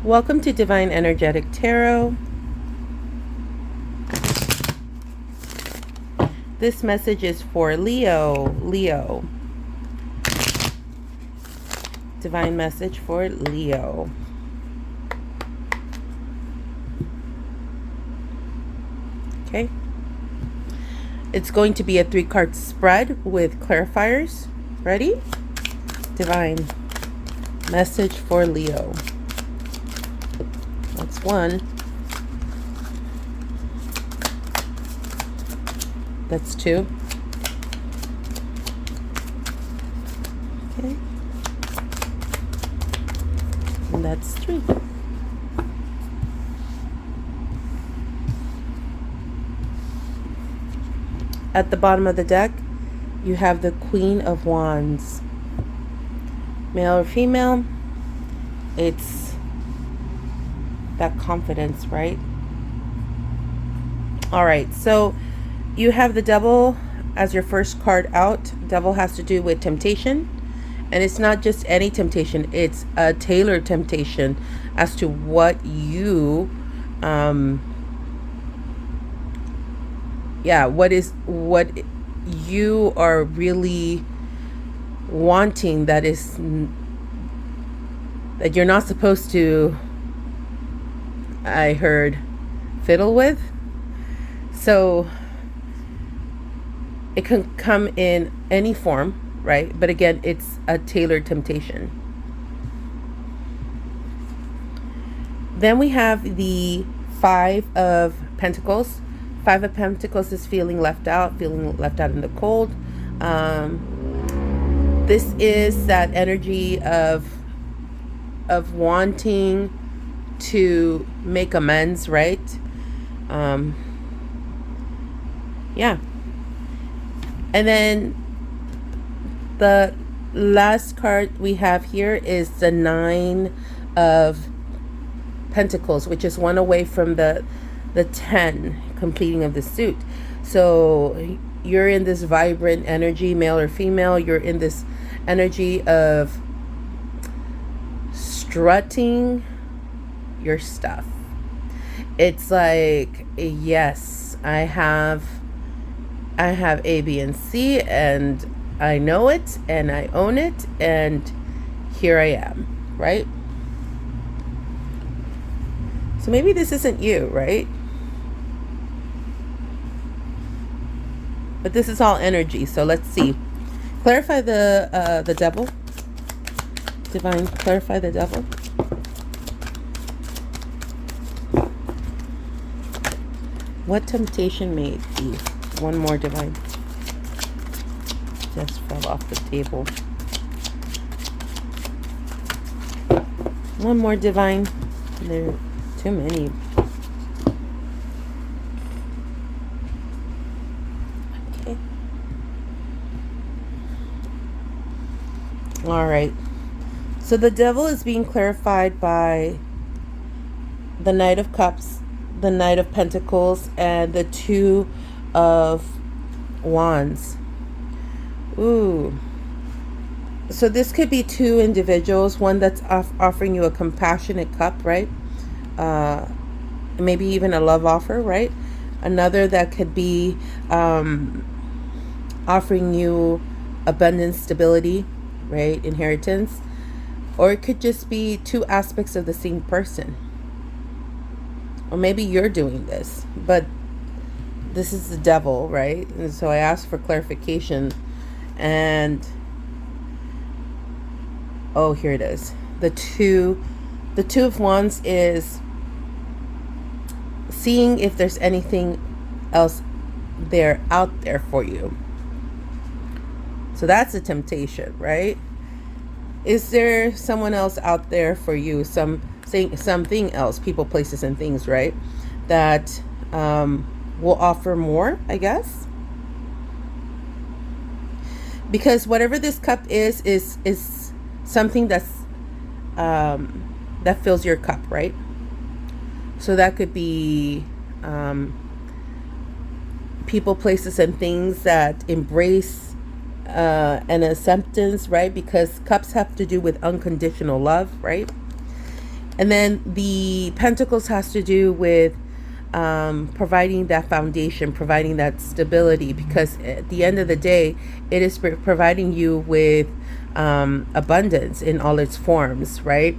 Welcome to Divine Energetic Tarot. This message is for Leo. Divine message for Leo. Okay. It's going to be a 3-card spread with clarifiers. Ready? Divine message for Leo. That's one. That's two. Okay. And that's three. At the bottom of the deck, you have the Queen of Wands. Male or female, it's that confidence, right? All right, so you have the Devil as your first card out. Devil has to do with temptation, and it's not just any temptation, it's a tailored temptation as to what you what you are really wanting, that you're not supposed to, I heard, fiddle with. So it can come in any form, right? But again, it's a tailored temptation. Then we have the Five of Pentacles. Five of Pentacles is feeling left out in the cold. This is that energy of wanting to make amends, right? Yeah. And then the last card we have here is the Nine of Pentacles, which is one away from the 10 completing of the suit. So you're in this vibrant energy, male or female. You're in this energy of strutting your stuff. It's like, yes, I have A, B, and C, and I know it, and I own it, and here I am, right? So maybe this isn't you, right? But this is all energy, so let's see. Clarify the Devil. Divine, clarify the Devil. What temptation may it be? One more, Divine. Just fell off the table. One more, Divine. There are too many. Okay. All right. So the Devil is being clarified by the Knight of Cups, the Knight of Pentacles, and the Two of Wands. Ooh. So this could be two individuals, one that's offering you a compassionate cup, right? Maybe even a love offer, right? Another that could be offering you abundance, stability, right? Inheritance. Or it could just be two aspects of the same person. Or maybe you're doing this, but this is the Devil, right? And so I asked for clarification, and oh, here it is. The two of Wands is seeing if there's anything else out there for you. So that's a temptation, right? Is there someone else out there for you? Something else, people, places, and things, right? That will offer more, I guess. Because whatever this cup is something that's that fills your cup, right? So that could be people, places, and things that embrace and acceptance, right? Because cups have to do with unconditional love, right? And then the Pentacles has to do with providing that foundation, providing that stability, because at the end of the day, it is providing you with abundance in all its forms, right?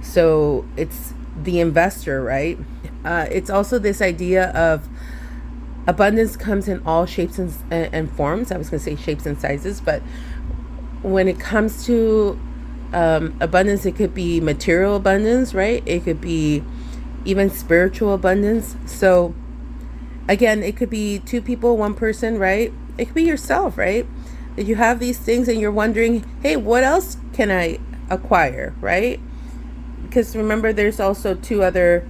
So it's the investor, right? It's also this idea of abundance comes in all shapes and forms. I was going to say shapes and sizes, but when it comes to abundance, it could be material abundance, right? It could be even spiritual abundance. So again, it could be two people, one person, right? It could be yourself, right? That you have these things and you're wondering, hey, what else can I acquire, right? Because remember, there's also two other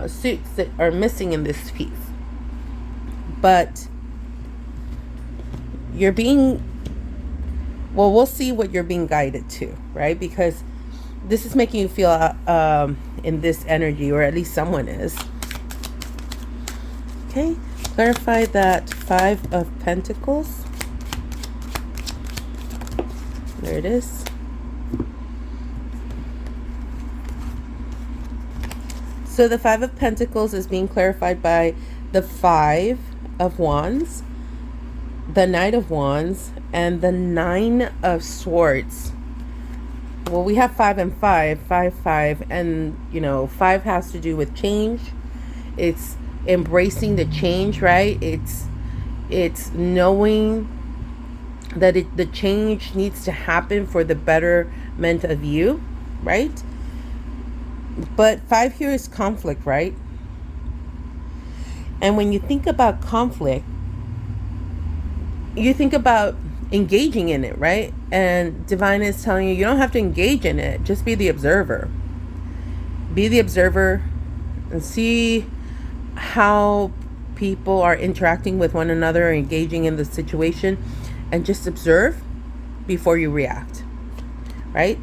suits that are missing in this piece. But you're being, well, we'll see what you're being guided to, right? Because this is making you feel in this energy, or at least someone is. Okay, clarify that Five of Pentacles. There it is. So the Five of Pentacles is being clarified by the Five of Wands, the Knight of Wands, and the Nine of Swords. Well, we have 5 and 5, 5, 5, and you know, 5 has to do with change. It's embracing the change, right? It's knowing that the change needs to happen for the betterment of you, right? But 5 here is conflict, right? And when you think about conflict, you think about engaging in it, right? And Divine is telling you, you don't have to engage in it. Just be the observer. Be the observer and see how people are interacting with one another or engaging in the situation, and just observe before you react, right?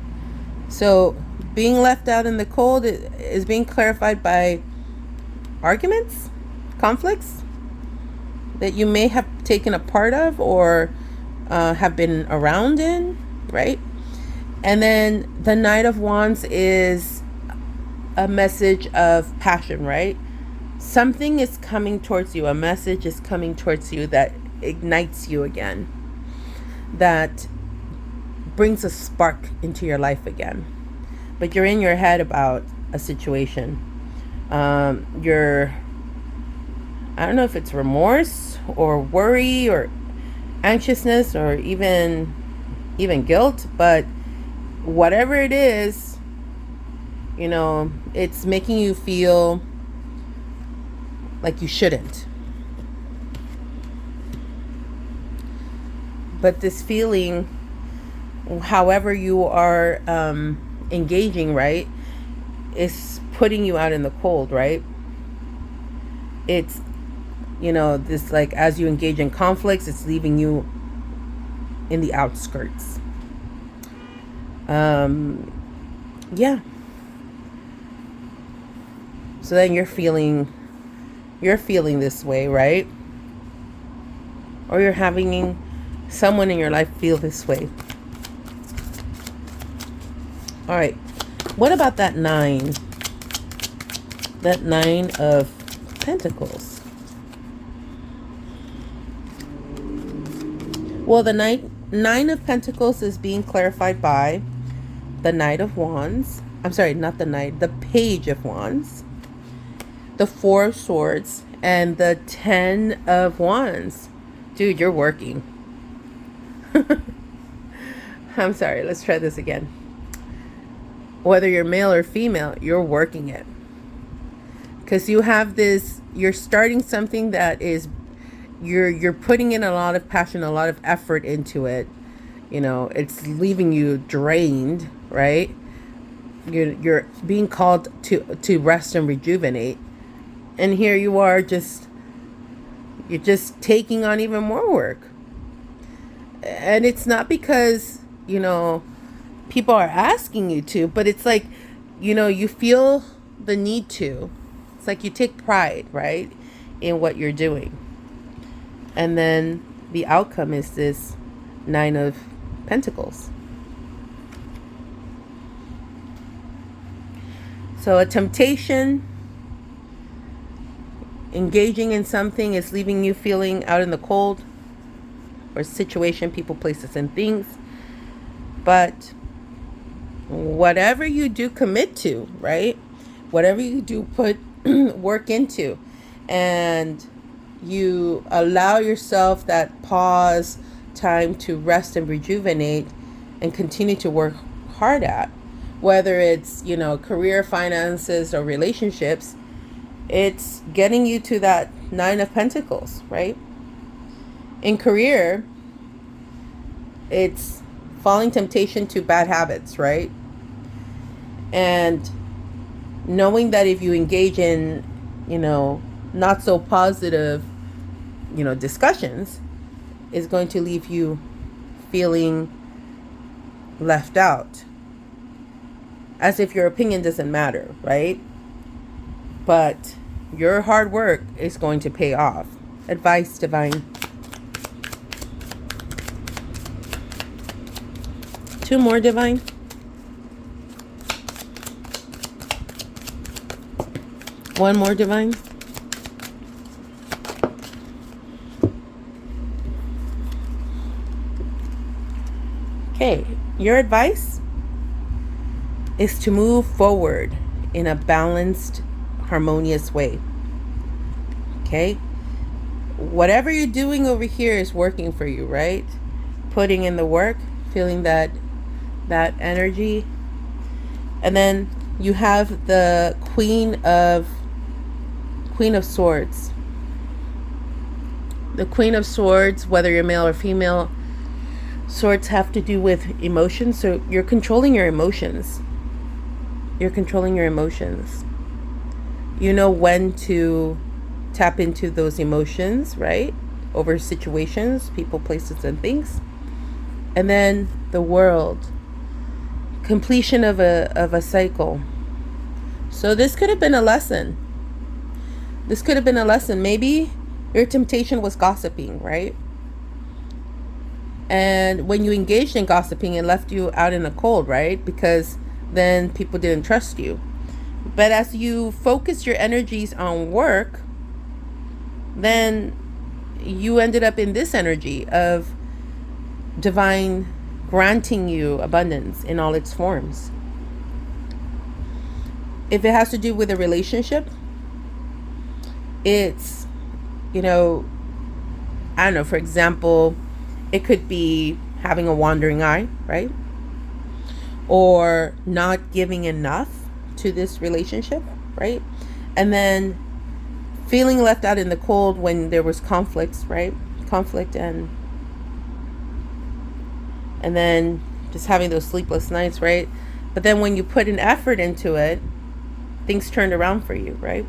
So being left out in the cold is being clarified by arguments, conflicts that you may have taken a part of or have been around in, right? And then the Knight of Wands is a message of passion, right? Something is coming towards you. A message is coming towards you that ignites you again, that brings a spark into your life again. But you're in your head about a situation. You're, I don't know if it's remorse or worry or anxiousness or even guilt, but whatever it is, you know, it's making you feel like you shouldn't. But this feeling, however you are engaging, right, is putting you out in the cold, right? It's, you know, this, like, as you engage in conflicts, it's leaving you in the outskirts. Yeah. So then you're feeling this way, right? Or you're having someone in your life feel this way. All right. What about that 9? That 9 of Pentacles. Well, the 9 of Pentacles is being clarified by the Knight of Wands. I'm sorry, not the Knight, the Page of Wands, the 4 of Swords, and the 10 of Wands. Dude, you're working. I'm sorry, let's try this again. Whether you're male or female, you're working it. Because you have this, you're starting something that is, you're putting in a lot of passion, a lot of effort into it. You know, it's leaving you drained, right? You're being called to rest and rejuvenate. And here you are, you're just taking on even more work. And it's not because, you know, people are asking you to, but it's like, you know, you feel the need to. It's like you take pride, right, in what you're doing. And then the outcome is this 9 of Pentacles. So a temptation, engaging in something is leaving you feeling out in the cold, or situation, people, places, and things. But whatever you do commit to, right? Whatever you do put work into, and you allow yourself that pause time to rest and rejuvenate and continue to work hard at, whether it's, career, finances, or relationships, it's getting you to that Nine of Pentacles, right? In career, it's falling temptation to bad habits, right? And knowing that if you engage in, not so positive, discussions, is going to leave you feeling left out, as if your opinion doesn't matter, right? But your hard work is going to pay off. Advice, divine. 2 more, divine. One more, divine. Okay, your advice is to move forward in a balanced, harmonious way. Okay? Whatever you're doing over here is working for you, right? Putting in the work, feeling that energy. And then you have the Queen of Swords. The Queen of Swords, whether you're male or female, swords have to do with emotions. So you're controlling your emotions. You're controlling your emotions. You know when to tap into those emotions, right? Over situations, people, places, and things. And then the World. Completion of a cycle. So this could have been a lesson. This could have been a lesson. Maybe your temptation was gossiping, right? And when you engaged in gossiping, it left you out in the cold, right? Because then people didn't trust you. But as you focus your energies on work, then you ended up in this energy of divine granting you abundance in all its forms. If it has to do with a relationship, it's, I don't know, for example, it could be having a wandering eye, right? Or not giving enough to this relationship, right? And then feeling left out in the cold when there was conflicts, right? Conflict and then just having those sleepless nights, right? But then when you put an effort into it, things turned around for you, right?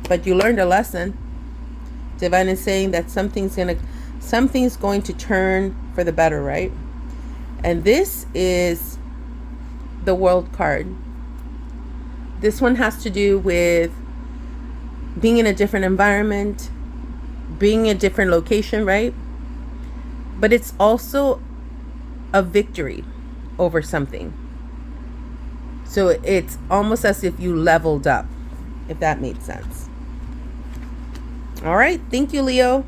But you learned a lesson. Divine is saying that something's going to turn for the better, right? And this is the World card. This one has to do with being in a different environment, being in a different location, right? But it's also a victory over something. So it's almost as if you leveled up, if that made sense. All right. Thank you, Leo.